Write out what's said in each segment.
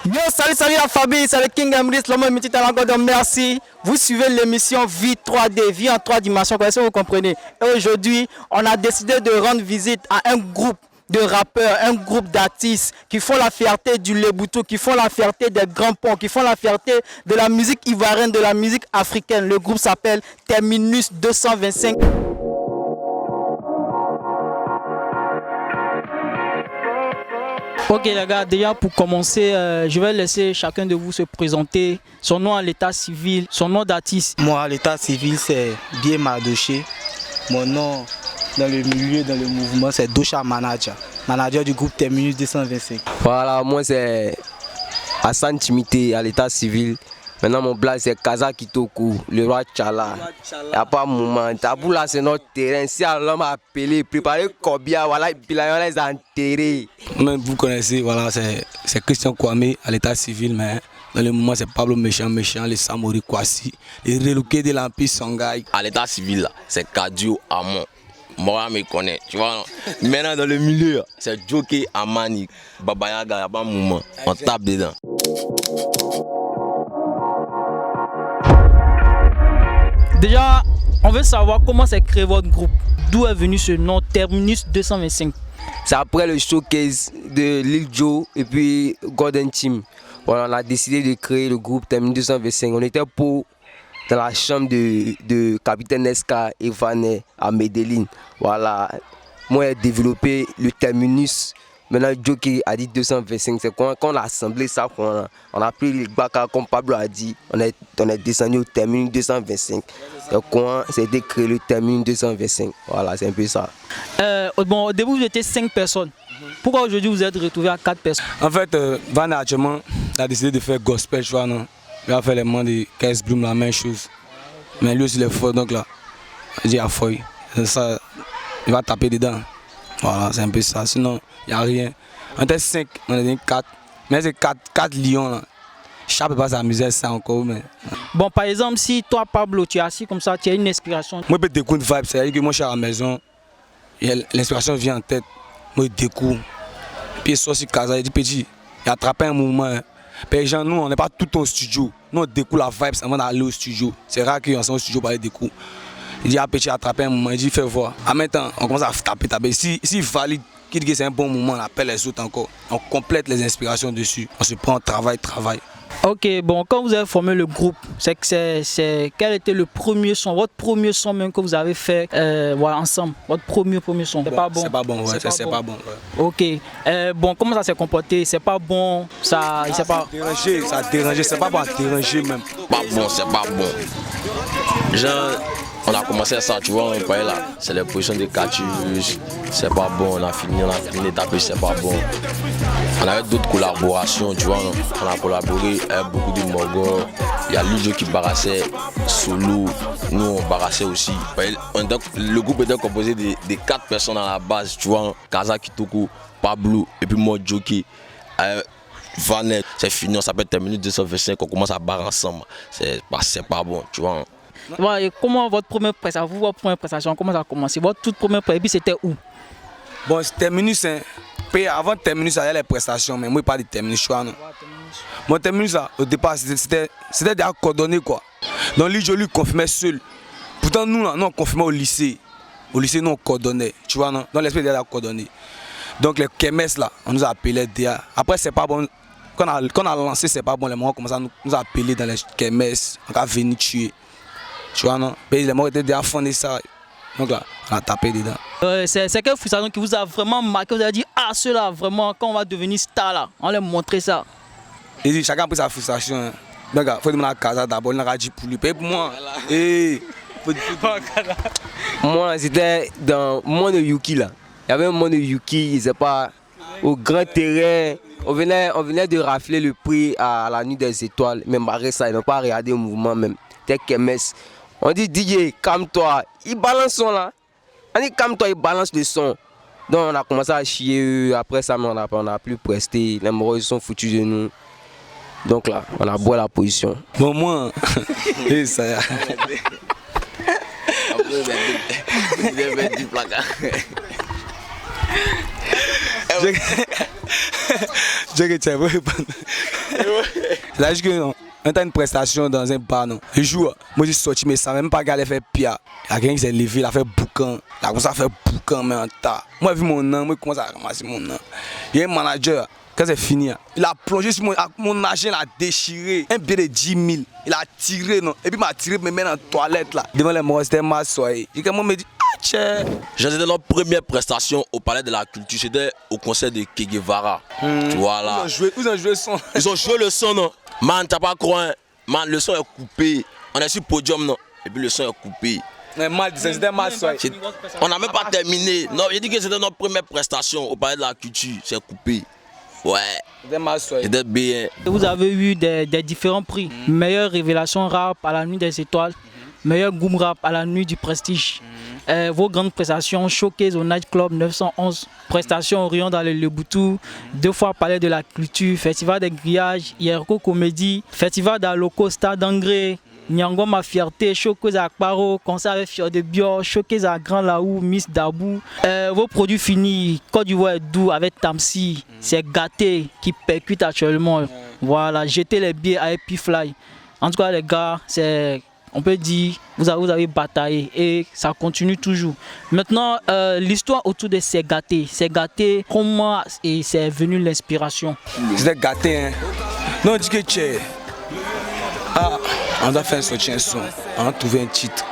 Yo, salut la famille, c'est le King Emrys, l'homme multi talent. Merci. Vous suivez l'émission Vie 3D, Vie en 3 dimensions, est-ce que vous comprenez? Et aujourd'hui, on a décidé de rendre visite à un groupe de rappeurs, un groupe d'artistes qui font la fierté du Léboutou, qui font la fierté des grands ponts, qui font la fierté de la musique ivoirienne, de la musique africaine. Le groupe s'appelle Terminus 225. Ok les gars, déjà pour commencer, je vais laisser chacun de vous se présenter, son nom à l'état civil, son nom d'artiste. Moi à l'état civil c'est Bien Mardoché. Mon nom dans le milieu, dans le mouvement c'est Docha Manager, manager du groupe Terminus 225. Voilà, moi c'est Hassan Timité à l'état civil. Maintenant mon blague c'est Kaza Kitoku, le roi Tchala. Il n'y a pas de moment. Tabou là c'est notre terrain. Si l'homme a appelé, préparez Kobia, voilà, et puis là on les a enterrés. Même vous connaissez, voilà, c'est Christian Kwame à l'état civil, mais dans le moment c'est Pablo Méchant, les Samori Kwasi, les reloqués de l'Empire Songhai. À l'état civil, c'est Kadio Amon. Moi, me connaît, tu vois. Maintenant, dans le milieu, c'est Joké Amani, Babayaga, il n'y a pas de moment. On tape dedans. Déjà, on veut savoir comment s'est créé votre groupe. D'où est venu ce nom Terminus 225? C'est après le showcase de Lil Joe et puis Golden Team. Voilà, on a décidé de créer le groupe Terminus 225. On était dans la chambre de Capitaine Esca et Vanet à Medellin. Voilà, moi j'ai développé le Terminus. Maintenant, Joe qui a dit 225, c'est quand on a assemblé ça, on a pris les baka comme Pablo a dit, on est descendu au Terminus 225. Donc, c'était créé le Terminus 225. Voilà, c'est un peu ça. Bon, au début, vous étiez 5 personnes. Pourquoi aujourd'hui vous êtes retrouvés à 4 personnes? En fait, Van actuellement a décidé de faire gospel, tu vois, non? Il a fait les mains de Kais Bloom, la même chose. Mais lui aussi, il est fort, donc là, il dit à feuille. Ça, il va taper dedans. Voilà, c'est un peu ça. Sinon, il n'y a rien. On était 5, on était 4. Mais c'est 4 lions là. Chaque peut pas s'amuser à ça encore. Mais... Bon, par exemple, si toi, Pablo, tu es assis comme ça, tu as une inspiration. Moi, je découvre une vibe. C'est-à-dire que moi, je suis à la maison. L'inspiration vient en tête. Moi, je découvre. Puis, il sort sur Casa. Il dit, petit, il a attrapé un mouvement. Puis, gens, nous, on n'est pas tout au studio. Nous, on découvre la vibe avant d'aller au studio. C'est rare qu'on soit au studio pour aller découvrir. Il dit, ah, petit, attraper un moment. Il dit, fais voir. En même temps, on commence à taper. Si valide, qui dit que c'est un bon moment, on appelle les autres encore. On complète les inspirations dessus. On se prend, travail. Ok, bon, quand vous avez formé le groupe, quel était le premier son, votre premier son même que vous avez fait voilà, ensemble, votre premier son? C'est pas bon. C'est pas bon, ouais, c'est pas bon. Ouais. Ok, bon, comment ça s'est comporté? C'est pas bon, ça, il s'est pas... Ça a dérangé, c'est pas bon à déranger même. Pas bon, c'est pas bon. Genre, on a commencé ça, tu vois, on parlait là. C'est les positions de Catius, c'est pas bon, on a fini d'étaper, c'est pas bon. On avait d'autres collaborations, tu vois, on a collaboré avec beaucoup de Morgons. Il y a Lujo qui barassait solo, nous on barassait aussi. Le groupe était composé de 4 personnes à la base, tu vois, Kaza Kitoko, Pablo et puis moi Jockey. Vanet, c'est fini, on s'appelle Terminus 225, on commence à barrer ensemble. C'est pas bon, tu vois. Ouais, et comment votre première prestation, comment ça a commencé? Votre toute première prestation, et puis c'était où? Bon, Terminus, avant Terminus, il y avait les prestations, mais moi, je parle de Terminus, tu vois, non? Mon Terminus, au départ, c'était déjà coordonné, quoi. Donc, lui, je lui confirmais seul. Pourtant, nous, on confirmait au lycée. Au lycée, nous, on coordonnait, tu vois, non? Donc, l'esprit déjà coordonné. Donc, les KMS, là, on nous a appelés DA. Après, c'est pas bon. Quand on a lancé, c'est pas bon. Les gens commencent à nous appeler dans les KMS. On a venu tuer. Tu vois, non? Les gens étaient déjà fondés ça. Donc là, on a tapé dedans. C'est quelle frustration qui vous a vraiment marqué? Vous avez dit, ah, ceux-là, vraiment, quand on va devenir star, là, on leur montrer ça. Et dit, chacun a pris sa frustration. Hein. Donc, il faut demander à Casa d'abord, il a dit pour lui. Paye pour moi. Moi, c'était dans Mono Yuki là. Il y avait un Mono Yuki, il pas au grand terrain. On venait de rafler le prix à la nuit des étoiles. Mais malgré ça, ils n'ont pas regardé le mouvement même. Tel KMS. On dit DJ, calme-toi. Il balance son là. On dit calme-toi, il balance le son. Donc on a commencé à chier. Après ça, on n'a plus presté. Les moraux ils sont foutus de nous. Donc là, on a boit la position. Bon, moi, ça y Là, juste que non. On a une prestation dans un bar, non. Le jour, moi je suis sorti, mais ça même pas qu'elle fait pire. Il y a quelqu'un qui s'est levé, il a fait boucan. Il a commencé à faire boucan, mais en tas. Moi, j'ai vu mon nom, moi, je commence à ramasser mon nom. Il y a un manager, quand c'est fini, il a plongé sur mon argent, il a déchiré. Un billet de 10 000. Il a tiré, non. Et puis, il m'a tiré, me met dans la toilette, là. Devant les morts, c'était ma soirée. Et quand moi, me dit, ah, tiens. C'était notre première prestation au Palais de la Culture. C'était au concert de Che Guevara. Voilà. Ils ont joué le son. Ils ont joué le son, non. Man, t'as pas croire, man, le son est coupé. On est sur le podium, non. Et puis le son est coupé. Mais mal, c'était ma soirée. On n'a même pas terminé. Non, j'ai dit que c'était notre première prestation au Palais de la Culture. C'est coupé. Ouais. C'était ma soirée. C'était bien. Vous avez eu des différents prix. Meilleure révélation rap à la nuit des étoiles. Meilleur goom rap à la nuit du prestige. Vos grandes prestations, Showcase au Night Club 911, prestations Orion dans le Leboutou, 2 fois Palais de la Culture, Festival des Grillages, Yerko Comédie, Festival d'Aloco, Stade d'Angré, Nyango Ma Fierté, Showcase à Akparo, concert avec Fior de Bior, Showcase à Grand Laou, Miss Dabou. Vos produits finis, Côte d'Ivoire Doux avec Tamsi, c'est Gâté qui percute actuellement. Voilà, jetez les billets à Happy Fly. En tout cas les gars, c'est... On peut dire, vous avez bataillé et ça continue toujours. Maintenant, l'histoire autour de C'est Gâté, comment c'est venu l'inspiration? C'était gâté, hein. Non, on dit que tu ah, on a fait un son, on a trouvé un titre.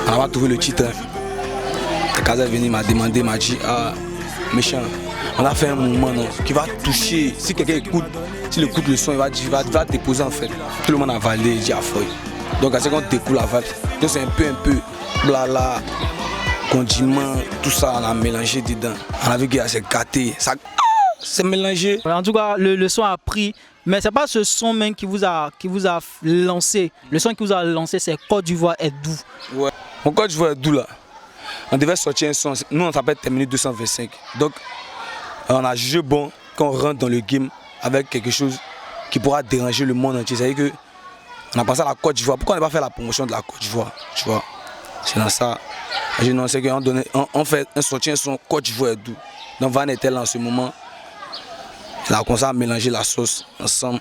On a trouvé le titre. Hein. Kaza est venu, m'a demandé, m'a dit, ah, méchant, on a fait un mouvement non, qui va toucher. Si quelqu'un écoute, s'il écoute le son, il va déposer en fait. Tout le monde a validé, il dit à feuille. Donc à ce qu'on découle la vague, donc c'est un peu blala, condiment, tout ça on a mélangé dedans. On a vu qu'il y a c'est gâté, ça c'est mélangé. En tout cas le son a pris, mais c'est pas ce son même qui vous a lancé. Le son qui vous a lancé c'est Côte d'Ivoire est doux. Ouais. Mon Côte d'Ivoire est doux là. On devait sortir un son, nous on s'appelle Terminé 225. Donc on a jugé bon qu'on rentre dans le game avec quelque chose qui pourra déranger le monde entier. C'est-à-dire que on a pensé à la Côte d'Ivoire. Pourquoi on n'a pas fait la promotion de la Côte d'Ivoire? Tu vois, c'est dans ça. J'ai annoncé qu'on fait un soutien son Côte d'Ivoire doux. Donc Van était là en ce moment. Il a commencé à mélanger la sauce ensemble.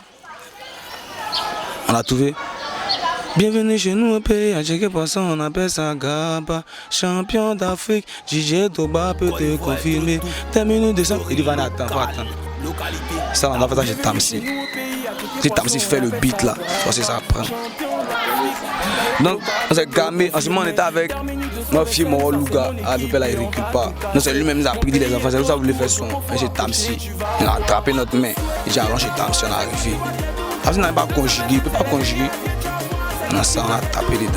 On a trouvé. Bienvenue chez nous au pays, à checker pour ça, on appelle ça Gaba. Champion d'Afrique, DJ Toba peut te confirmer. Terminé de ça. Il dit Van attends. Ça on a fait ça chez Tamsi. Si Tamsi fait le beat là, c'est ça prend. Donc on s'est gamé, en ce moment on était avec notre fille Moro Louga, à peu là il recule pas. Donc c'est lui-même qui a pris les enfants, c'est pour ça qu'il voulait faire son. Mais chez Tamsi, on a attrapé notre main, et j'ai allongé Tamsi, on est arrivé. Tamsi n'avait pas conjugué, il ne peut pas conjuguer. On a ça, on a tapé dedans.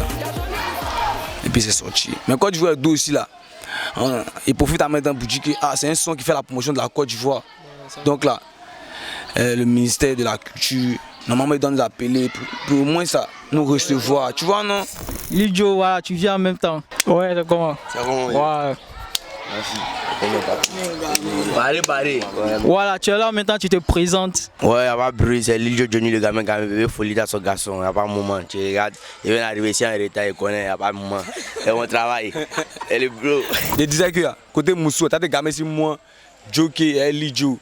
Et puis c'est sorti. Mais Côte d'Ivoire d'eau aussi là, il profite à mettre dans le boutique, ah c'est un son qui fait la promotion de la Côte d'Ivoire. Donc là, le ministère de la Culture, normalement, il doit nous appeler pour au moins ça, nous recevoir. Tu vois, non? Lil Joe, voilà, tu viens en même temps. Ouais, c'est comment? C'est bon, oui. Ouais. Parlez. Voilà, tu es là maintenant, tu te présentes. Ouais, il n'y a pas de bruit, c'est Lil Joe Johnny, le gamin qui a bébé folie dans son garçon. Il n'y a pas de moment. Tu regardes, il vient d'arriver ici en retard, il connaît, il n'y a pas de moment. C'est mon travail. Et le bro. Je disais que côté Moussou, tu as des gamins sur moi, Jockey et Lil Joe.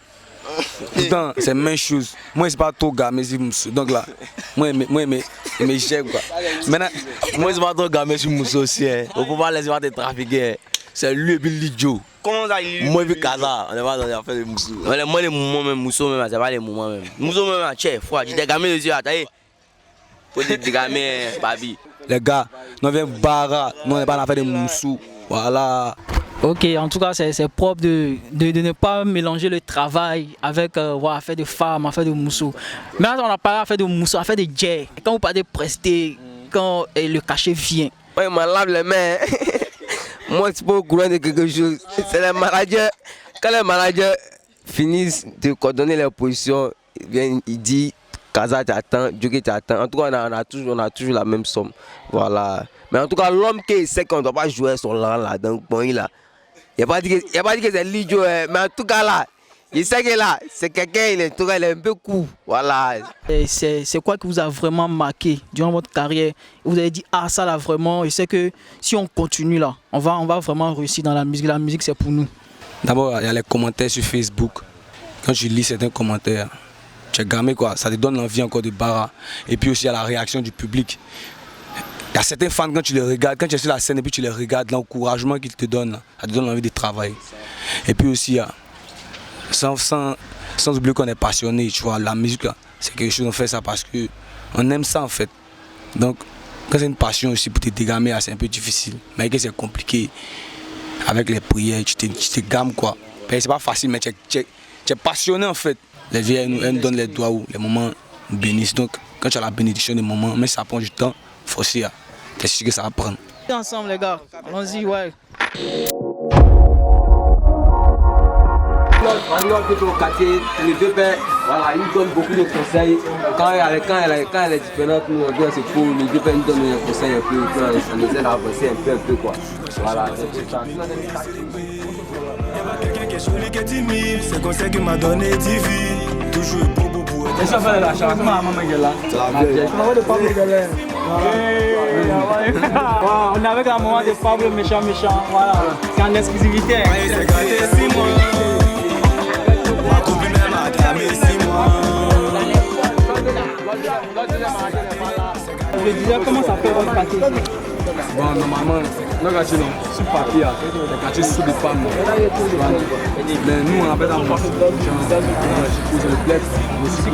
Pourtant, c'est la même chose. Moi, c'est pas trop gamin sur Moussou. Donc là, moi, j'aime quoi. Maintenant, moi, c'est pas trop gamin sur Moussa aussi. On peut pas laisser te trafiquer. C'est lui et puis Lil Joe. Comment ça, il Moi, et puis Kaza, on est pas dans les affaires de Moussa. Moi, les moments même, Mousso même, c'est pas les moments même. Mousso même, chef, frère, tu t'es gamin dessus, attends. Faut dire des gamins, babi. les gars, nous venons Bara, nous on n'est pas dans l'affaire de Moussou. Voilà. Ok, en tout cas, c'est propre de ne pas mélanger le travail avec affaire de femmes, affaire de Moussou. Maintenant, on a parlé affaire de Moussou, affaire de Jay. Quand vous parlez de prester, quand le cachet vient. Ouais, il m'a lavé les mains. Moi, c'est pas au courant de quelque chose. C'est les managers. Quand les managers finissent de coordonner les positions, il dit Kaza t'attend, Djoké t'attend. En tout cas, on a toujours la même somme. Voilà. Mais en tout cas, l'homme qui sait qu'on ne doit pas jouer son land là, donc bon, il a pas dit que c'est l'idiot, mais en tout cas là, il sait que là, c'est quelqu'un, il est un peu cool. Voilà. C'est quoi qui vous a vraiment marqué durant votre carrière? Vous avez dit, ah ça là vraiment, je sais que si on continue là, on va vraiment réussir dans la musique. La musique c'est pour nous. D'abord, il y a les commentaires sur Facebook. quand tu lis certains commentaires, tu es gamé quoi, ça te donne l'envie encore de barra. Et puis aussi à la réaction du public. Il y a certains fans quand tu les regardes, quand tu es sur la scène et puis tu les regardes, l'encouragement qu'ils te donnent, là, ça te donne envie de travailler. Et puis aussi, sans oublier qu'on est passionné, tu vois, la musique c'est quelque chose, on fait ça parce qu'on aime ça en fait. Donc quand c'est une passion aussi pour te dégamer, c'est un peu difficile. Mais que c'est compliqué, avec les prières, tu te gammes quoi. C'est pas facile, mais tu es passionné en fait. Les vieilles nous donnent les doigts où les moments nous bénissent. Donc quand tu as la bénédiction des moments, mais ça prend du temps, faut aussi, t'es sûr que ça va prendre. Ensemble les gars, allons-y, ouais. Au quartier, les deux pères, voilà, ils nous donnent beaucoup de conseils. Quand elle est différente, nous on doit se pour, les deux pères nous donnent des conseils un peu, ça nous aide à avancer un peu quoi. Voilà, c'est ça. Quelqu'un qui est joli, qui est timide, c'est conseil qu'il m'a donné divine. Toujours beau pour être. Et ça fait la chance, maman là. On est avec la maman de Pablo méchant, voilà. C'est en exclusivité. C'est gâté 6 mois. Ma copine elle m'a clamé 6 mois. Je disais comment ça fait votre quartier? Bon, normalement, nos quartiers, sur papier, les quartiers sous des femmes. Mais nous, on appelle ça un le flex, aussi,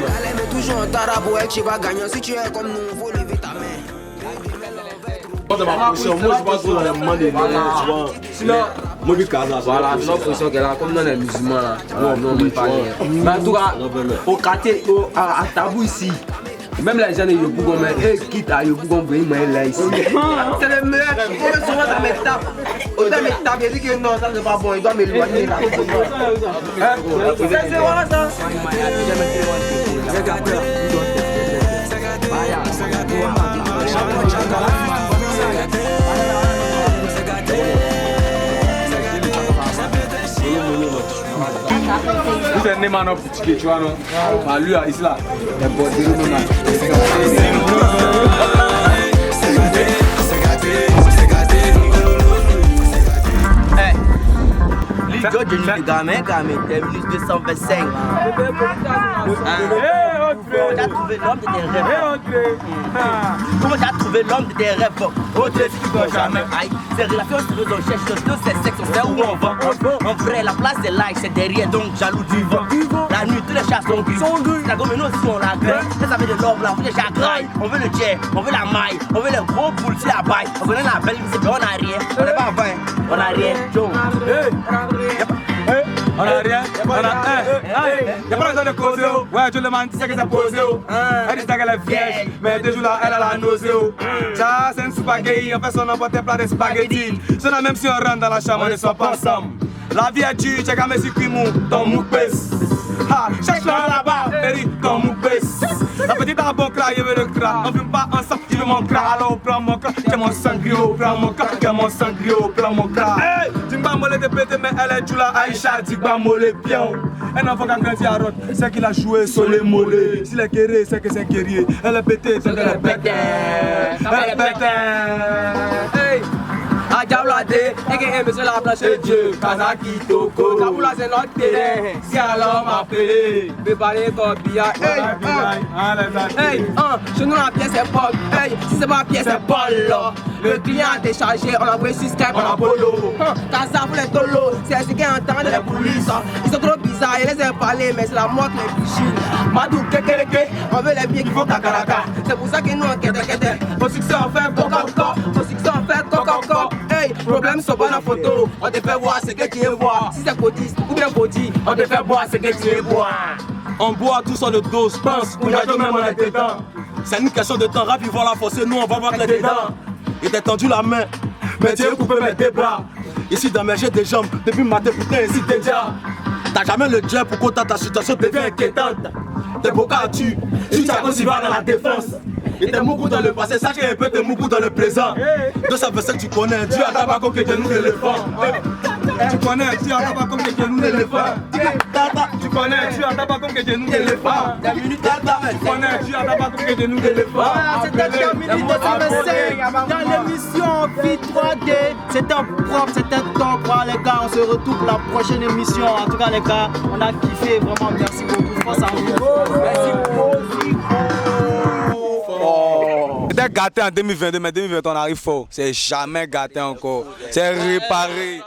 Elle est toujours en tarabou, tu vas gagner. Si tu es comme nous, faut lever ta main. Moi, je pense que dans les moments de tu vois. Sinon, moi, je suis casé. Voilà, notre position qu'elle a, comme dans les musulmans là. Non, mais pas. Mais en tout cas, au quartier, à Tabou ici. Même les gens de Yopougon, mais eux quittent à Yopougon, ils m'ont là ici. C'est le meilleur. Souvent, ça me tape. Autant me tape, il dit que non, ça c'est pas bon, il doit m'éloigner là. C'est voilà ça. Vous êtes né maintenant petit, tu vois, non? Bah, lui, ici, là, il est bordé, L'idée de gamin, terminus 225. Comment tu as trouvé l'homme de tes rêves? Comment tu as trouvé l'homme de tes rêves? Oh, tu ne vas jamais. C'est relations sérieuses, on cherche nos c'est sexe, on sait où on va. En vrai, la place des likes, c'est derrière, donc jaloux du vent. La nuit, tous les chats sont gris. C'est la gomme, nous aussi, on la graine. Ça veut de l'or, là, on veut les chagrins. On veut le jet, on veut la maille, on veut les gros poules, c'est la baille. On veut la belle musique, on n'a rien. On n'est pas en vain, on n'a rien. On a rien, on a y'a pas besoin de causer. Ouais, je le demande, tu sais que c'est posé. Elle dit qu'elle est vierge, mais deux jours là, elle a la nausée. Ça, c'est une spaghetti, on fait son emporter plat de spaghetti. Cela même si on rentre dans la chambre, on ne soit pas ensemble. La vie est dure, check à mes suprimons, ton mouk baisse. Ha, cherche-le là-bas, Mary, ton mouk baisse. La petite a bon cra, il veut le cra. On fume pas ensemble, il veut mon cra. Alors prends mon cra, que mon sangrio, prends mon cra, que mon sangrio, prends mon cra. Hey, tu m'as molé de péter, mais elle est Jula Aïcha, tu m'as molé bien. Un enfant qui a grandi à Roth, c'est qu'il a joué sur les mollets. S'il est guerrier, c'est que c'est guerrier. Elle est pétée, c'est qu'elle est pétée. Elle est pétée. Hey! A Diablade, et monsieur la planche de Dieu, Kazaki Toko. Kaboula c'est notre terrain, si alors m'appeler, préparez ton billard. Hey, chez nous la pièce est Paul, hey, si c'est pas la pièce c'est Paul. Le client a déchargé, on a envoyé sur Skype, on a polo. Kaza pour les tolos, c'est ce qui entend les polices. Ils sont trop bizarres, ils les aiment parler, mais c'est la mort qui les fichue. Madou, kékéléké, on veut les pieds qui font kakaraka. C'est pour ça que nous on quête. Au succès on fait coca-coca, au succès on fait coca-coca. Hey, problème sont pas la photo, on te fait voir ce que tu veux voir. Si c'est codis ou bien body, on te fait boire ce que tu veux boire. On boit tout sur le dos, je pense, on a deux même on est dedans. C'est une question de temps, rap ils vont la forcer, nous on va voir les dedans. Il t'a tendu la main, mais Dieu coupé mes deux bras. Ici dans mes jets des jambes, depuis matin putain ici t'es déjà. T'as jamais le jet pour quand ta situation devient inquiétante. T'es beau car tu tiens aussi va dans la défense. Et t'es moukou dans le passé, sache qu'il y a un peu de moukou dans le présent. De ça veut que tu connais, Dieu a tabac que de nous l'éléphant. Tu connais, tu attends pas comme des genoux d'éléphant. Tu connais, tu attends pas comme des genoux d'éléphant. Tu connais, tu attends pas comme des genoux d'éléphant. C'était terminé de dans l'émission Vie 3D. C'était propre, c'était top. Voilà, les gars, on se retrouve pour la prochaine émission. En tout cas, les gars, on a kiffé. Vraiment, merci beaucoup. Force à vous. Merci beaucoup. C'était gâté en 2022, mais 2021 on arrive fort. C'est jamais gâté encore. C'est réparé.